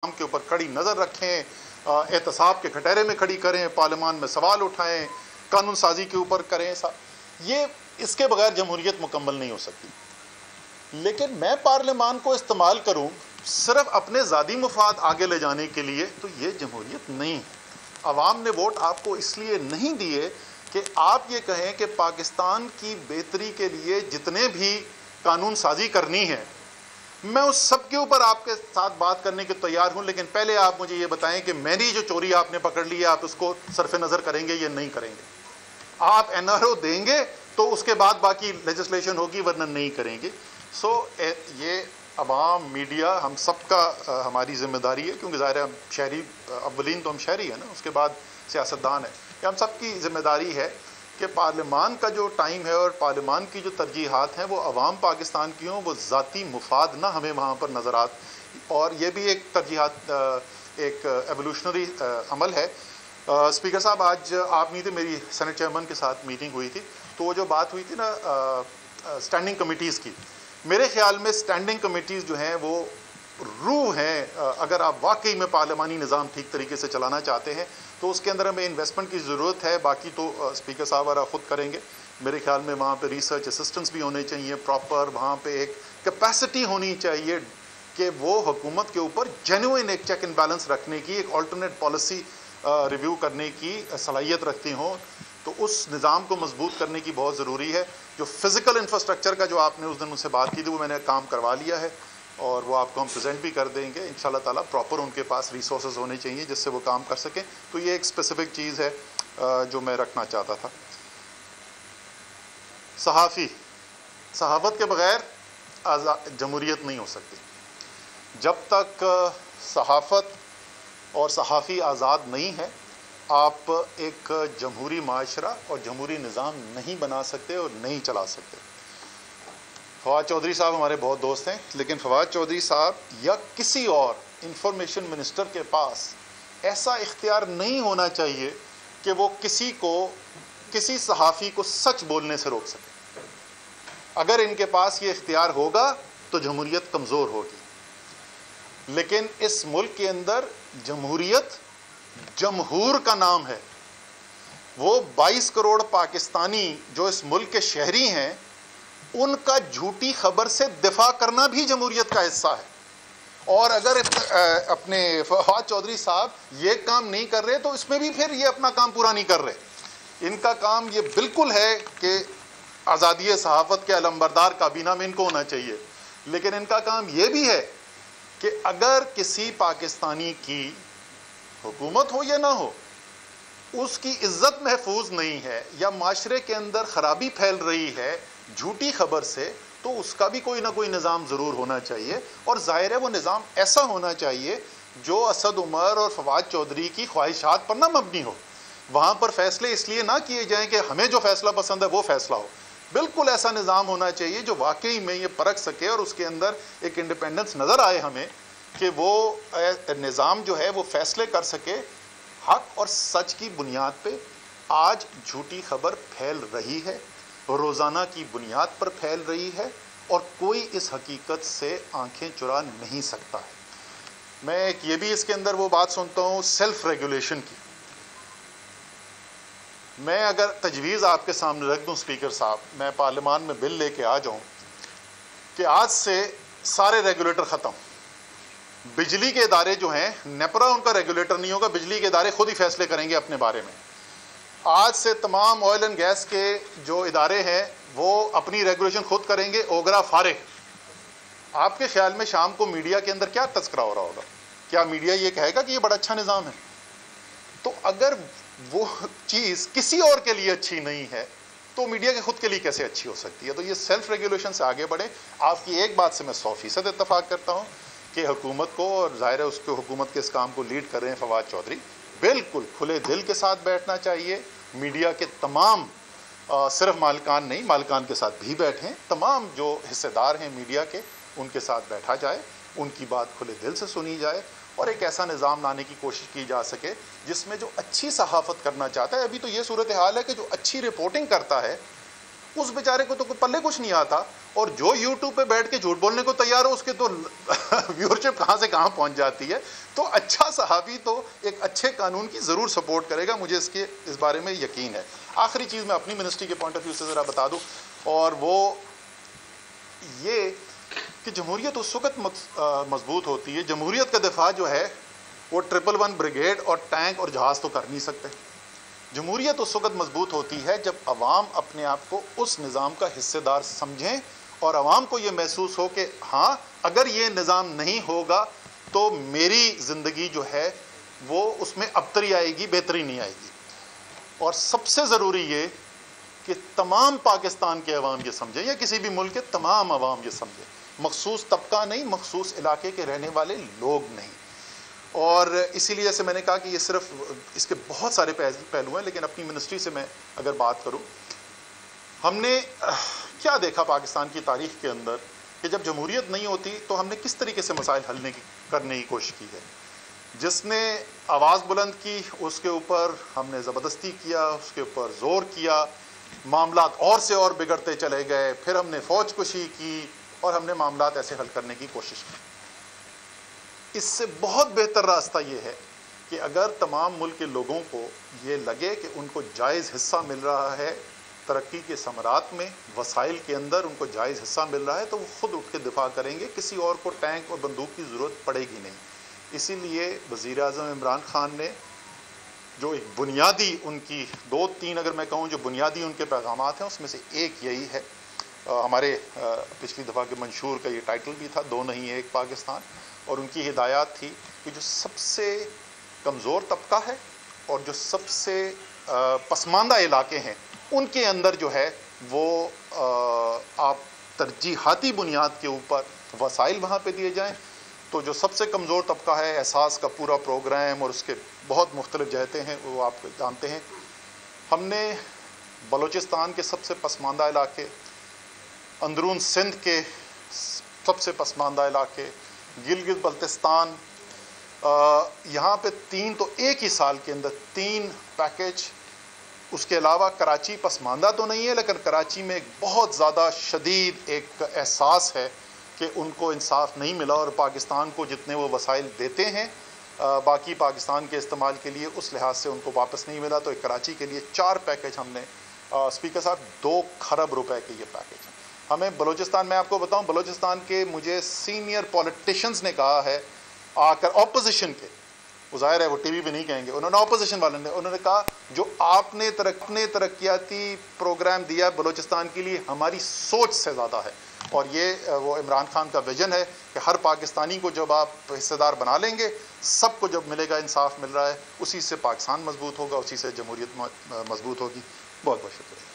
کے اوپر کڑی نظر رکھیں، احتساب کے کھٹیرے میں کھڑی کریں، پارلیمان میں سوال اٹھائیں، قانون سازی کے اوپر کریں. یہ اس کے بغیر جمہوریت مکمل نہیں ہو سکتی. لیکن میں پارلیمان کو استعمال کروں صرف اپنے ذاتی مفاد آگے لے جانے کے لیے تو یہ جمہوریت نہیں ہے. عوام نے ووٹ آپ کو اس لیے نہیں دیے کہ آپ یہ کہیں کہ پاکستان کی بہتری کے لیے جتنے بھی قانون سازی کرنی ہے میں اس سب کے اوپر آپ کے ساتھ بات کرنے کے تیار ہوں. لیکن پہلے آپ مجھے یہ بتائیں کہ میری جو چوری آپ نے پکڑ لی ہے آپ اس کو صرف نظر کریں گے یا نہیں کریں گے. آپ NRO دیں گے تو اس کے بعد باقی لیجسلیشن ہوگی، ورنہ نہیں کریں گے. یہ عوام، میڈیا، ہم سب کا ہماری ذمہ داری ہے، کیونکہ ظاہر ہے ہم شہری، اولین تو ہم شہری ہیں نا، اس کے بعد سیاستدان ہیں. کہ ہم سب کی ذمہ داری ہے کہ پارلیمان کا جو ٹائم ہے اور پارلیمان کی جو ترجیحات ہیں وہ عوام پاکستان کی ہوں، وہ ذاتی مفاد نہ ہمیں وہاں پر نظرات. اور یہ بھی ایک ترجیحات، ایک ایولیوشنری عمل ہے. اسپیکر صاحب، آج آپ نہیں تھے، میری سینٹ چیئرمین کے ساتھ میٹنگ ہوئی تھی، تو وہ جو بات ہوئی تھی نا اسٹینڈنگ کمیٹیز کی، میرے خیال میں اسٹینڈنگ کمیٹیز جو ہیں وہ روح ہیں. اگر آپ واقعی میں پارلیمانی نظام ٹھیک طریقے سے چلانا چاہتے ہیں تو اس کے اندر ہمیں انویسٹمنٹ کی ضرورت ہے. باقی تو اسپیکر صاحب اور خود کریں گے. میرے خیال میں وہاں پہ ریسرچ اسسٹنٹس بھی ہونے چاہیے پراپر، وہاں پہ ایک کیپیسٹی ہونی چاہیے کہ وہ حکومت کے اوپر جینوئن ایک چیک اینڈ بیلنس رکھنے کی، ایک آلٹرنیٹ پالیسی ریویو کرنے کی صلاحیت رکھتی ہوں. تو اس نظام کو مضبوط کرنے کی بہت ضروری ہے. جو فزیکل انفراسٹرکچر کا جو آپ نے اس دن مجھ سے بات کی تھی وہ میں نے کام کروا لیا ہے اور وہ آپ کو ہم پریزنٹ بھی کر دیں گے انشاءاللہ تعالیٰ. پراپر ان کے پاس ریسورسز ہونے چاہیے جس سے وہ کام کر سکیں. تو یہ ایک اسپیسیفک چیز ہے جو میں رکھنا چاہتا تھا. صحافت کے بغیر جمہوریت نہیں ہو سکتی. جب تک صحافت اور صحافی آزاد نہیں ہے آپ ایک جمہوری معاشرہ اور جمہوری نظام نہیں بنا سکتے اور نہیں چلا سکتے. فواد چودھری صاحب ہمارے بہت دوست ہیں، لیکن فواد چودھری صاحب یا کسی اور انفارمیشن منسٹر کے پاس ایسا اختیار نہیں ہونا چاہیے کہ وہ کسی صحافی کو سچ بولنے سے روک سکے. اگر ان کے پاس یہ اختیار ہوگا تو جمہوریت کمزور ہوگی. لیکن اس ملک کے اندر جمہوریت جمہور کا نام ہے. وہ 22 کروڑ پاکستانی جو اس ملک کے شہری ہیں ان کا جھوٹی خبر سے دفاع کرنا بھی جمہوریت کا حصہ ہے. اور اگر اپنے فواد چودھری صاحب یہ کام نہیں کر رہے تو اس میں بھی پھر یہ اپنا کام پورا نہیں کر رہے. ان کا کام یہ بالکل ہے کہ آزادی صحافت کے علمبردار کابینہ میں ان کو ہونا چاہیے. لیکن ان کا کام یہ بھی ہے کہ اگر کسی پاکستانی کی حکومت ہو یا نہ ہو اس کی عزت محفوظ نہیں ہے یا معاشرے کے اندر خرابی پھیل رہی ہے جھوٹی خبر سے، تو اس کا بھی کوئی نہ کوئی نظام ضرور ہونا چاہیے. اور ظاہر ہے وہ نظام ایسا ہونا چاہیے جو اسد عمر اور فواد چودھری کی خواہشات پر نہ مبنی ہو. وہاں پر فیصلے اس لیے نہ کیے جائیں کہ ہمیں جو فیصلہ پسند ہے وہ فیصلہ ہو. بالکل ایسا نظام ہونا چاہیے جو واقعی میں یہ پرکھ سکے اور اس کے اندر ایک انڈیپینڈنس نظر آئے ہمیں کہ وہ نظام جو ہے وہ فیصلے کر سکے حق اور سچ کی بنیاد پہ. آج جھوٹی خبر پھیل رہی ہے، روزانہ کی بنیاد پر پھیل رہی ہے اور کوئی اس حقیقت سے آنکھیں چرا نہیں سکتا ہے. میں ایک یہ بھی اس کے اندر وہ بات سنتا ہوں سیلف ریگولیشن کی. میں اگر تجویز آپ کے سامنے رکھ دوں اسپیکر صاحب، میں پارلیمان میں بل لے کے آ جاؤں کہ آج سے سارے ریگولیٹر ختم. بجلی کے ادارے جو ہیں نیپرا ان کا ریگولیٹر نہیں ہوگا، بجلی کے ادارے خود ہی فیصلے کریں گے اپنے بارے میں. آج سے تمام آئل اینڈ گیس کے جو ادارے ہیں وہ اپنی ریگولیشن خود کریں گے. اوگرا فارغ. آپ کے خیال میں شام کو میڈیا کے اندر کیا تذکرہ ہو رہا ہوگا؟ کیا میڈیا یہ کہے گا کہ یہ بڑا اچھا نظام ہے؟ تو اگر وہ چیز کسی اور کے لیے اچھی نہیں ہے تو میڈیا کے خود کے لیے کیسے اچھی ہو سکتی ہے؟ تو یہ سیلف ریگولیشن سے آگے بڑھیں. آپ کی ایک بات سے میں 100% اتفاق کرتا ہوں کہ حکومت کو، اور ظاہر ہے اس کو حکومت کے اس کام کو لیڈ کر رہے ہیں فواد چودھری، بالکل کھلے دل کے ساتھ بیٹھنا چاہیے. میڈیا کے تمام صرف مالکان نہیں، مالکان کے ساتھ بھی بیٹھیں، تمام جو حصے دار ہیں میڈیا کے ان کے ساتھ بیٹھا جائے، ان کی بات کھلے دل سے سنی جائے اور ایک ایسا نظام لانے کی کوشش کی جا سکے جس میں جو اچھی صحافت کرنا چاہتا ہے، ابھی تو یہ صورتحال ہے کہ جو اچھی رپورٹنگ کرتا ہے اس بیچارے کو تو پلے کچھ نہیں آتا، اور جو یوٹیوب پہ بیٹھ کے جھوٹ بولنے کو تیار ہو اس کے تو ویورشپ کہاں سے کہاں پہنچ جاتی ہے۔ تو اچھا صحافی تو ایک اچھے قانون کی ضرور سپورٹ کرے گا، مجھے اس بارے میں یقین ہے۔ آخری چیز میں اپنی منسٹری کے پوائنٹ آف ویو سے ذرا بتا دوں، اور وہ یہ کہ جمہوریت اس وقت مضبوط ہوتی ہے، جمہوریت کا دفاع جو ہے وہ 111 بریگیڈ اور ٹینک اور جہاز تو کر نہیں سکتے۔ جمہوریت اس وقت مضبوط ہوتی ہے جب عوام اپنے آپ کو اس نظام کا حصہ دار سمجھیں، اور عوام کو یہ محسوس ہو کہ ہاں اگر یہ نظام نہیں ہوگا تو میری زندگی جو ہے وہ اس میں ابتری آئے گی، بہتری نہیں آئے گی۔ اور سب سے ضروری یہ کہ تمام پاکستان کے عوام یہ سمجھیں، یا کسی بھی ملک کے تمام عوام یہ سمجھیں، مخصوص طبقہ نہیں، مخصوص علاقے کے رہنے والے لوگ نہیں۔ اور اسی لیے سے میں نے کہا کہ یہ صرف اس کے بہت سارے پہلو ہیں، لیکن اپنی منسٹری سے میں اگر بات کروں، ہم نے کیا دیکھا پاکستان کی تاریخ کے اندر کہ جب جمہوریت نہیں ہوتی تو ہم نے کس طریقے سے مسائل حل کرنے کی کوشش کی ہے۔ جس نے آواز بلند کی اس کے اوپر ہم نے زبردستی کیا، اس کے اوپر زور کیا، معاملات اور سے اور بگڑتے چلے گئے، پھر ہم نے فوج کشی کی اور ہم نے معاملات ایسے حل کرنے کی کوشش کی۔ اس سے بہت بہتر راستہ یہ ہے کہ اگر تمام ملک کے لوگوں کو یہ لگے کہ ان کو جائز حصہ مل رہا ہے ترقی کے ثمرات میں، وسائل کے اندر ان کو جائز حصہ مل رہا ہے، تو وہ خود اٹھ کے دفاع کریں گے، کسی اور کو ٹینک اور بندوق کی ضرورت پڑے گی نہیں۔ اسی لیے وزیر اعظم عمران خان نے جو ایک بنیادی ان کی 2-3 اگر میں کہوں جو بنیادی ان کے پیغامات ہیں، اس میں سے ایک یہی ہے، ہمارے پچھلی دفعہ کے منشور کا یہ ٹائٹل بھی تھا، 2 نہیں ایک پاکستان، اور ان کی ہدایات تھی کہ جو سب سے کمزور طبقہ ہے اور جو سب سے پسماندہ علاقے ہیں ان کے اندر جو ہے وہ آپ ترجیحاتی بنیاد کے اوپر وسائل وہاں پہ دیے جائیں۔ تو جو سب سے کمزور طبقہ ہے، احساس کا پورا پروگرام اور اس کے بہت مختلف جہتیں ہیں وہ آپ جانتے ہیں۔ ہم نے بلوچستان کے سب سے پسماندہ علاقے، اندرون سندھ کے سب سے پسماندہ علاقے، گلگت بلتستان، یہاں پہ 3 تو ایک ہی سال کے اندر 3 پیکج، اس کے علاوہ کراچی پسماندہ تو نہیں ہے لیکن کراچی میں ایک بہت زیادہ شدید ایک احساس ہے کہ ان کو انصاف نہیں ملا، اور پاکستان کو جتنے وہ وسائل دیتے ہیں باقی پاکستان کے استعمال کے لیے اس لحاظ سے ان کو واپس نہیں ملا۔ تو ایک کراچی کے لیے 4 پیکج ہم نے، اسپیکر صاحب 2 خرب روپے کے یہ پیکج ہیں ہمیں بلوچستان۔ میں آپ کو بتاؤں بلوچستان کے مجھے سینئر پولیٹیشنز نے کہا ہے آ کر، اپوزیشن کے، وہ ظاہر ہے وہ ٹی وی پہ نہیں کہیں گے، انہوں نے اپوزیشن والوں نے انہوں نے کہا جو آپ نے ترقیاتی پروگرام دیا بلوچستان کے لیے ہماری سوچ سے زیادہ ہے، اور یہ وہ عمران خان کا ویژن ہے کہ ہر پاکستانی کو جب آپ حصہ دار بنا لیں گے، سب کو جب ملے گا انصاف مل رہا ہے، اسی سے پاکستان مضبوط ہوگا، اسی سے جمہوریت مضبوط ہوگی۔ بہت بہت شکریہ۔